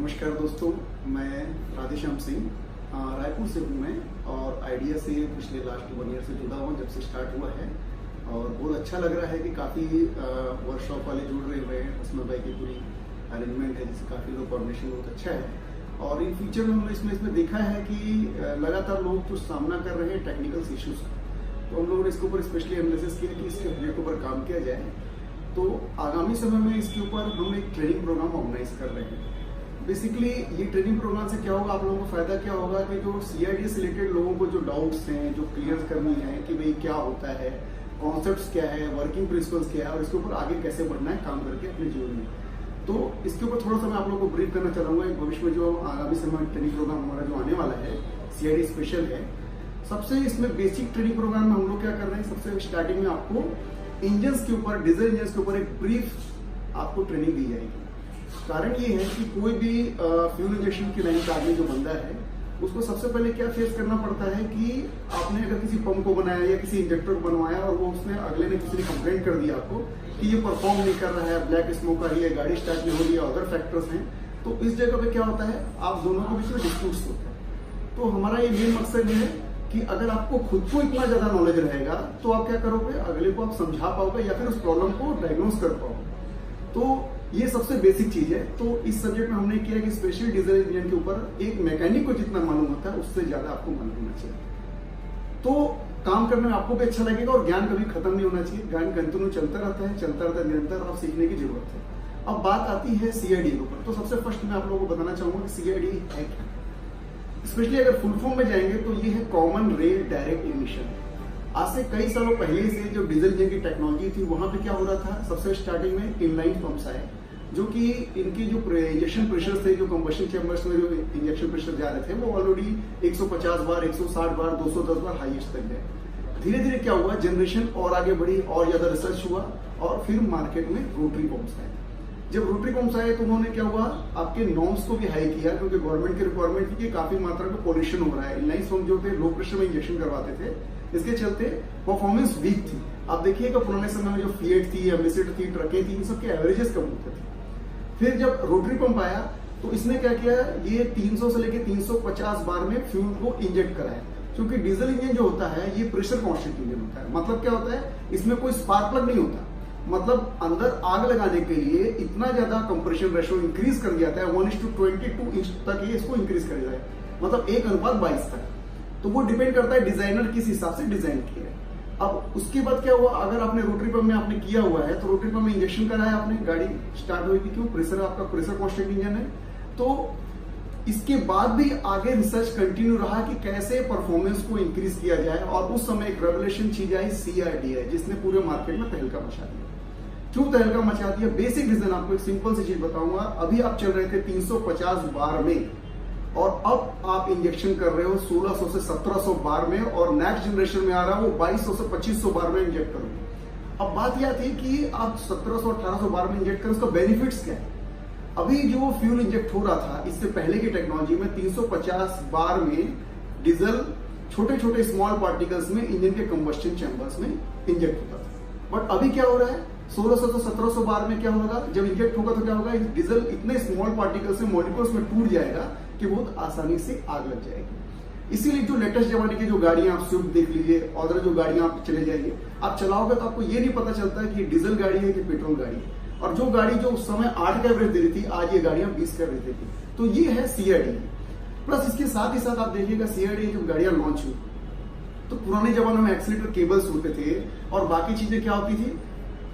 नमस्कार दोस्तों, मैं राधेश्याम सिंह रायपुर से हूँ मैं और आइडिया से पिछले लास्ट 1 ईयर से जुड़ा हुआ जब से स्टार्ट हुआ है। और बहुत अच्छा लग रहा है कि काफ़ी वर्कशॉप वाले जुड़ रहे हुए हैं। उसमें भाई की पूरी अरेंजमेंट है जिससे काफ़ी लोग कोऑर्डिनेशन बहुत अच्छा है। और इन फ्यूचर में हमने इसमें देखा है कि लगातार लोग कुछ सामना कर रहे हैं टेक्निकल इश्यूज का, तो हम लोगों ने इसके ऊपर स्पेशली एनालिसिस किया कि इसके प्रोजेक्ट के ऊपर काम किया जाए। तो आगामी समय में इसके ऊपर हम एक ट्रेनिंग प्रोग्राम ऑर्गेनाइज कर रहे हैं। बेसिकली ये ट्रेनिंग प्रोग्राम से क्या होगा, आप लोगों को फायदा क्या होगा कि जो CID से रिलेटेड लोगों को जो डाउट्स हैं, जो क्लियर करनी है कि भाई क्या होता है, कॉन्सेप्ट्स क्या है, वर्किंग प्रिंसिपल्स क्या है और इसके ऊपर आगे कैसे बढ़ना है काम करके अपने जीवन में। तो इसके ऊपर थोड़ा सा मैं आप लोगों को ब्रीफ करना चाहूंगा। भविष्य में जो आगामी समय ट्रेनिंग प्रोग्राम हमारा जो आने वाला है CID स्पेशल है। सबसे इसमें बेसिक ट्रेनिंग प्रोग्राम में हम लोग क्या कर रहे हैं, सबसे स्टार्टिंग में आपको इंजन के ऊपर, डीजल इंजन के ऊपर एक ब्रीफ आपको ट्रेनिंग दी जाएगी। कारण ये है कि कोई भी फ्यूल इंजेक्शन की लाइन का आदमी जो बंदा है उसको सबसे पहले क्या फेस करना पड़ता है कि आपने अगर किसी पंप को बनाया या किसी इंजेक्टर को बनवाया और वो उसने अगले ने किसी ने कंप्लेंट कर दिया आपको कि ये परफॉर्म नहीं कर रहा है, ब्लैक स्मोक आ रही है, गाड़ी स्टार्ट नहीं हो रही है, अदर फैक्टर्स हैं, तो इस जगह पे क्या होता है, आप दोनों के बीच में डिस्प्यूट्स होते हैं। तो हमारा ये मेन मकसद ये है कि अगर आपको खुद को इतना ज्यादा नॉलेज रहेगा तो आप क्या करोगे, अगले को आप समझा पाओगे या फिर उस प्रॉब्लम को डायग्नोज कर पाओगे। तो ये सबसे बेसिक चीज है। तो इस सब्जेक्ट में हमने किया कि स्पेशली डीजल इंजन के ऊपर एक मैकेनिक को जितना मालूम होता है उससे ज्यादा आपको मालूम होना चाहिए। तो काम करने में आपको भी अच्छा लगेगा और ज्ञान कभी खत्म नहीं होना चाहिए। ज्ञान कंटिन्यू चलता रहता है निरंतर, और सीखने की जरूरत है। अब बात आती है CID के ऊपर। तो सबसे फर्स्ट मैं आप लोगों को बताना चाहूंगा कि CID है क्या। स्पेशली अगर फुल फॉर्म में जाएंगे तो ये है कॉमन रेल डायरेक्ट इमिशन। आज से कई सालों पहले से जो डीजल इंजन की टेक्नोलॉजी थी वहां पे क्या हो रहा था, सबसे स्टार्टिंग में इनलाइन पंप्स आए जो कि इनकी जो इंजेक्शन प्रेशर थे, जो कंबशन चैम्बर्स में जो इंजेक्शन प्रेशर जा रहे थे वो ऑलरेडी 150 बार, 160 बार, 210 बार हाईएस्ट तक गए। धीरे धीरे क्या हुआ, जनरेशन और आगे बढ़ी और ज्यादा रिसर्च हुआ और फिर मार्केट में रोटरी पंप्स आए। जब रोटरी पंप्स आए तो उन्होंने क्या हुआ, आपके नॉर्म्स को भी हाई किया क्योंकि गवर्नमेंट की रिक्वायरमेंट थी कि काफी मात्रा में पॉल्यूशन हो रहा है। इनलाइन पंप जो थे लो प्रेशर में इंजेक्शन करवाते थे, इसके चलते परफॉर्मेंस वीक थी। आप देखिएगा पुराने समय में जो फिएट थी, एम्बेसडर थी, ट्रकें थी, इन सबके एवरेजेस कम होते थे। फिर जब रोटरी पंप आया तो इसने क्या किया, ये 300 से लेके 350 बार में फ्यूल को इंजेक्ट कराया। क्योंकि डीजल इंजन जो होता है ये प्रेशर कॉन्स्टेंट इंजन होता है। मतलब क्या होता है, इसमें कोई स्पार्क प्लग नहीं होता। मतलब अंदर आग लगाने के लिए इतना ज्यादा कंप्रेशन रेशो इंक्रीज कर दिया था, 1:22 तक ये इसको इंक्रीज कर दिया है, मतलब 1:22 तक। तो वो डिपेंड करता है डिजाइनर किस हिसाब से डिजाइन किया है। अब उसके बाद क्या हुआ, अगर आपने रोटरी पंप में आपने किया हुआ है तो रोटरी पंप में इंजेक्शन कराया आपने, गाड़ी स्टार्ट होगी, क्यों, प्रेशर, आपका प्रेशर कॉन्स्टेंट इंजन है। तो इसके बाद भी आगे रिसर्च कंटिन्यू रहा कि कैसे परफॉर्मेंस को इंक्रीज किया जाए और उस समय एक रेवोल्यूशन चीज आई CID है जिसने पूरे मार्केट में तहलका मचा दिया। क्यों तहलका मचा दिया, बेसिक रीजन आपको एक सिंपल सी चीज बताऊंगा। अभी आप चल रहे थे 350 बार में और अब आप इंजेक्शन कर रहे हो 1600 से 1700 बार में और नेक्स्ट जनरेशन में आ रहा है वो 2200 से 2500 बार में इंजेक्ट करोगे। अब बात यह थी कि आप 1700-1800 बार में इंजेक्ट करें, उसका बेनिफिट्स क्या है। अभी जो फ्यूल इंजेक्ट हो रहा था इससे पहले की टेक्नोलॉजी में 350 बार में डीजल छोटे छोटे स्मॉल पार्टिकल्स में इंजन के कंबस्शन चैम्बर्स में इंजेक्ट होता था। बट अभी क्या हो रहा है, 1600 से 1700 बार में क्या होगा, जब इंजेक्ट होगा तो क्या होगा, डीजल इतने स्मॉल पार्टिकल्स में, मॉलिक्यूल्स में टूट जाएगा कि बहुत आसानी से आग लग जाएगी। इसीलिए जो लेटेस्ट जमाने की जो गाड़ियां, आप स्विफ्ट देख लीजिए, और जो गाड़ियां आप चले जाइए, आप चलाओगे तो आपको ये नहीं पता चलता कि डीजल गाड़ी है कि पेट्रोल गाड़ी है। और जो गाड़ी जो उस समय 8 का एवरेज दे रही थी, आज ये गाड़ियां 20 का एवरेज देती। तो ये है CID। प्लस इसके साथ ही साथ आप देखिएगा CID जब गाड़ियां लॉन्च हुई तो पुराने जमाने में एक्सीलेटर केबल्स होते थे और बाकी चीजें क्या होती थी,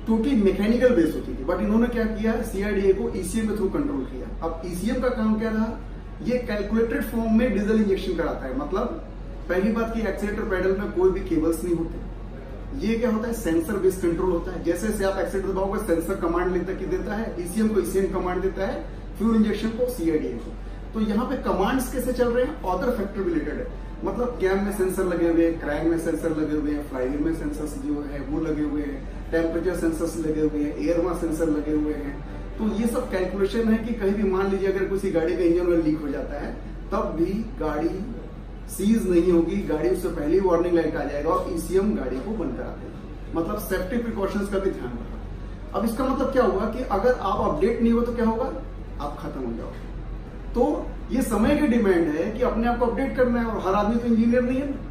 टोटली मैकेनिकल बेस होती थी। बट इन्होंने क्या किया, CID को ECM के थ्रू कंट्रोल किया। अब ECM का काम क्या रहा, ये कैलकुलेटेड फॉर्म में डीजल इंजेक्शन कराता है। मतलब पहली बात की एक्सीलेटर पैडल में कोई भी केबल्स नहीं होते। ये क्या होता है, सेंसर बेस्ड कंट्रोल होता है। जैसे जैसे आप एक्सीलेटर दबाओगे सेंसर कमांड देता है, ECM को ECM कमांड देता है, फ्यूल इंजेक्शन को CID को। तो यहाँ पे कमांड्स कैसे चल रहे हैं, अदर फैक्टर रिलेटेड है। मतलब कैम में सेंसर लगे हुए हैं, क्रैंक में सेंसर लगे हुए हैं, फ्लाईव्हील में सेंसर्स जो है वो लगे हुए हैं, टेम्परेचर सेंसर्स लगे हुए हैं, एयर सेंसर लगे हुए हैं। तो ये सब कैलकुलेशन है कि कहीं भी मान लीजिए अगर किसी गाड़ी का इंजन ऑयल लीक हो जाता है तब भी गाड़ी सीज नहीं होगी, गाड़ी उससे पहले ही वार्निंग लाइट आ जाएगा और ECM गाड़ी को बंद करा देगा। मतलब सेफ्टी प्रिकॉशंस का भी ध्यान रखा। अब इसका मतलब क्या हुआ कि अगर आप अपडेट नहीं हो तो क्या होगा, आप खत्म हो जाओगे। तो ये समय की डिमांड है कि अपने आप को अपडेट करना है, और हर आदमी तो इंजीनियर नहीं है।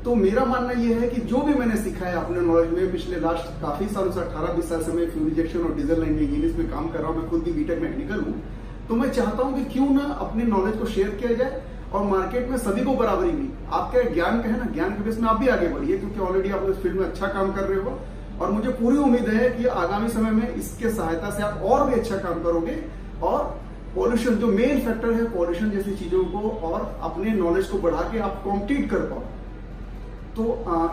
तो मेरा मानना यह है कि जो भी मैंने सीखा है अपने नॉलेज में पिछले लास्ट काफी सालों से 18-20 साल से मैं फ्यूल इंजेक्शन और डीजल लाइन इंजीनियर्स में काम कर रहा हूँ। मैं खुद भी बीटेक मैकेनिकल हूँ। तो मैं चाहता हूँ कि क्यों ना अपने नॉलेज को शेयर किया जाए और मार्केट में सभी को बराबरी मिली। आपका ज्ञान का है ना, ज्ञान के बेस में आप भी आगे बढ़िए, क्योंकि ऑलरेडी आप इस फील्ड में अच्छा काम कर रहे हो और मुझे पूरी उम्मीद है कि आगामी समय में इसके सहायता से आप और भी अच्छा काम करोगे और पॉल्यूशन जो मेन फैक्टर है पॉल्यूशन जैसी चीजों को और अपने नॉलेज को बढ़ा के आप कॉम्पीट कर पाओ। तो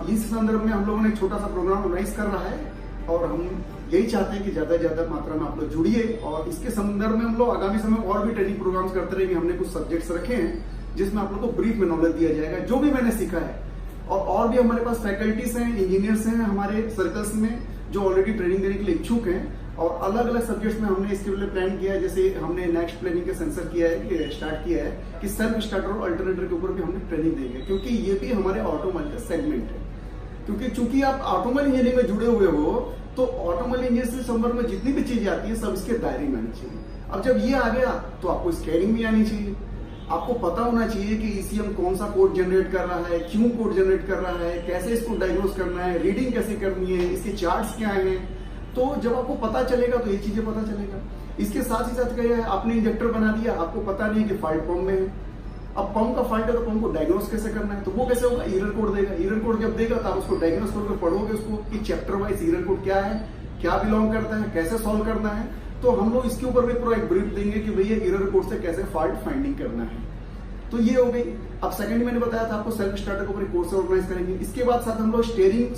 इस संदर्भ में हम लोगों ने एक छोटा सा प्रोग्राम ऑर्गेनाइज कर रहा है और हम यही चाहते हैं कि ज्यादा से ज्यादा मात्रा में आप लोग जुड़िए, और इसके संदर्भ में हम लोग आगामी समय और भी ट्रेनिंग प्रोग्राम्स करते रहेंगे। हमने कुछ सब्जेक्ट्स रखे हैं जिसमें आप लोग को ब्रीफ में नॉलेज दिया जाएगा जो भी मैंने सीखा है। और भी हमारे पास फैकल्टीज हैं, इंजीनियर्स हैं हमारे सर्कल्स में जो ऑलरेडी ट्रेनिंग देने के लिए इच्छुक हैं, और अलग अलग सब्जेक्ट्स में हमने इसके लिए प्लान किया है। जैसे हमने नेक्स्ट प्लानिंग के सेंसर किया है, स्टार्ट किया है कि सेल्फ स्टार्टर और अल्टरनेटर के ऊपर भी हमने ट्रेनिंग देंगे, क्योंकि ये भी हमारे ऑटोमोबाइल का सेगमेंट है। क्योंकि चूंकि आप ऑटोमोबाइल इंजीनियरिंग में जुड़े हुए हो तो ऑटोमोबाइल इंजीनियरिंग से संबंध में जितनी भी चीजें आती है सब इसके दायरे में आनी चाहिए। अब जब ये आ गया तो आपको स्केलिंग भी आनी चाहिए, आपको पता होना चाहिए कि ईसीएम कौन सा कोड जनरेट कर रहा है, क्यों कोड जनरेट कर रहा है, कैसे इसको डायग्नोस करना है, रीडिंग कैसे करनी है, इसके चार्ट्स क्या हैं। तो जब आपको पता चलेगा तो ये चीजें पता चलेगा। इसके साथ ही साथ क्या है, आपने इंजेक्टर बना दिया, आपको पता नहीं है कि फॉल्ट पंप में है। अब पंप का फॉल्ट है तो पंप को डायग्नोस कैसे करना है, तो वो कैसे होगा, एरर कोड देगा। एरर कोड जब देगा तो आप उसको डायग्नोस करके पढ़ोगे उसको कि चैप्टर वाइज एरर कोड क्या है, क्या बिलोंग करता है, कैसे सॉल्व करना है। तो हम लोग इसके ऊपर भी पूरा एक ब्रीफ देंगे कि भैया एरर कोड से कैसे फॉल्ट फाइंडिंग करना है। तो ये हो गई। अब सेकंड मैंने बताया था आपको सेल्फ स्टार्टर के ऊपर एक कोर्स ऑर्गेनाइज करेंगे। इसके बाद साथ हम लोग स्टीयरिंग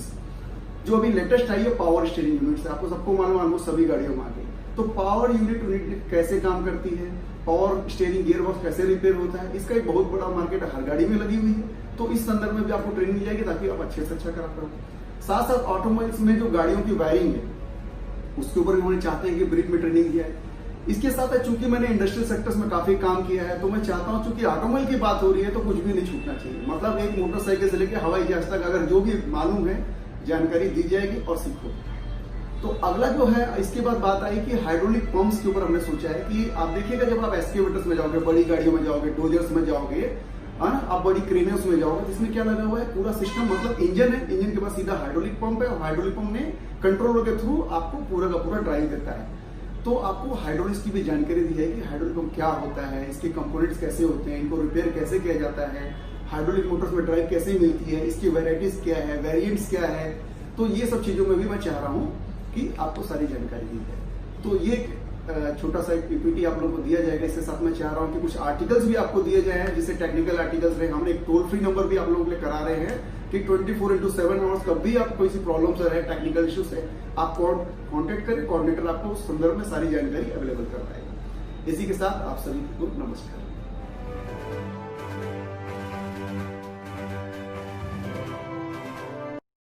जो अभी लेटेस्ट आई है पावर स्टीयरिंग यूनिट से, आपको सबको मालूम है सभी गाड़ियों में आ गई। तो पावर यूनिट कैसे काम करती है, पावर स्टीयरिंग गियर बॉक्स कैसे रिपेयर होता है, इसका एक बहुत बड़ा मार्केट हर गाड़ी में लगी हुई है। तो इस संदर्भ में भी आपको ट्रेनिंग दी जाएगी ताकि आप अच्छे से अच्छा करा पाओ। साथ साथ ऑटोमोबाइल्स में जो गाड़ियों की वायरिंग है उसके ऊपर भी हमें चाहते हैं कि ब्रीफ में ट्रेनिंग दिया है। इसके साथ चूंकि मैंने इंडस्ट्रियल सेक्टर्स में काफी काम किया है तो मैं चाहता हूं चूंकि ऑटोमोबाइल की बात हो रही है तो कुछ भी नहीं छूटना चाहिए। मतलब एक मोटरसाइकिल से लेकर हवाई जहाज तक अगर जो भी मालूम है जानकारी दी जाएगी और सीखो। तो अगला जो है इसके बाद बात आई कि हाइड्रोलिक पंप्स के ऊपर हमने सोचा है कि आप देखिएगा जब आप एक्सकेवेटर्स में जाओगे, बड़ी गाड़ियों में जाओगे, डोजर्स में जाओगे, है ना, आप बड़ी क्रेनर्स में जाओगे, जिसमें क्या लगा हुआ है पूरा सिस्टम, मतलब इंजन है, इंजन के पास सीधा हाइड्रोलिक पंप है और हाइड्रोलिक पंप में कंट्रोलर के थ्रू आपको पूरा का पूरा ड्राइव देता है। तो आपको हाइड्रोलिक्स की भी जानकारी दी जाएगी, हाइड्रोलिक पंप क्या होता है, इसके कंपोनेंट्स कैसे होते हैं, इनको रिपेयर कैसे किया जाता है, हाइड्रोलिक मोटर्स में ड्राइव कैसे मिलती है, इसकी वेराइटीज क्या है, वेरिएंट्स क्या है। तो ये सब चीजों में भी मैं चाह रहा हूँ कि आपको सारी जानकारी दी जाए। तो ये छोटा सा एक पीपीटी आप लोगों को दिया जाएगा। इसके साथ मैं चाह रहा हूँ कि कुछ आर्टिकल्स भी आपको दिए जाए हैं, जिससे टेक्निकल आर्टिकल्स रहे। हमने एक टोल फ्री नंबर भी आप लोगों के लिए करा रहे हैं कि 24/7 आवर्स कब भी आप कोई सी प्रॉब्लम से रहे, टेक्निकल इश्यू से, आप कॉन्टेक्ट करें, कोऑर्डिनेटर आपको उस संदर्भ में सारी जानकारी अवेलेबल कर पाएगा। इसी के साथ आप सभी को नमस्कार।